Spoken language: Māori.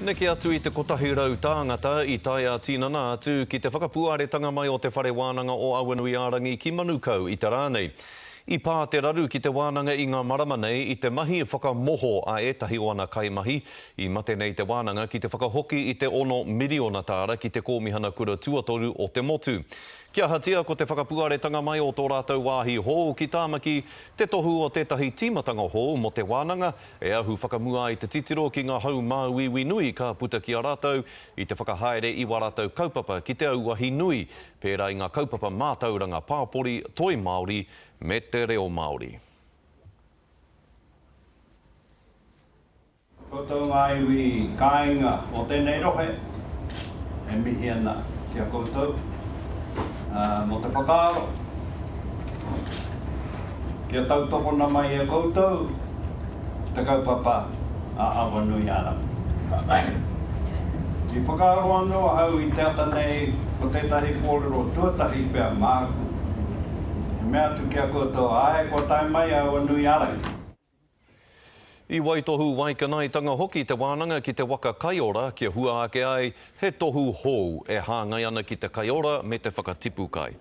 Neke atu I te kotahi rau tāngata I taia tinana atu ki te whakapuaretanga mai o te whare wānanga o Awanuiarangi ki Manukau I te rānei. I pā te raru ki te wānanga I ngā marama nei I te mahi e whakamoho a ētahi o ana kaimahi I mate nei te wānanga ki te whakahoki I te 1 miliona tāra ki te kōmihana kura tuatoru o te motu. Kia hatia ko te whakapuaretanga mai o tō rātou wāhi hou ki tāmaki te tohu o tētahi tīmatanga hou mo te wānanga e ahu whakamua I te titiro ki ngā hau māuiwi nui ka puta ki a rātou I te whakahaere I wā rātou kaupapa ki te auahi nui pērā I ngā kaupapa mātauranga pāpori toi Māori me te reo Māori. Ko tō ngā iwi kāinga o tēnei rohe e mihi ana kia koutou. Mo te whakaaro. Kia tautokona mai e koutou, te kaupapa a Awanuiarangi. I whakaaro anō hau I te ata nei ko tētahi kōrero tuatahi pia māku. E mea tu kia koutou ae ko tai mai a Awanuiarangi. I waitohu waikanaitanga hoki te wānanga ki te waka kaiora kia hua ake ai he tohu hou e hāngai ana ki te kaiora me te whakatipu kai.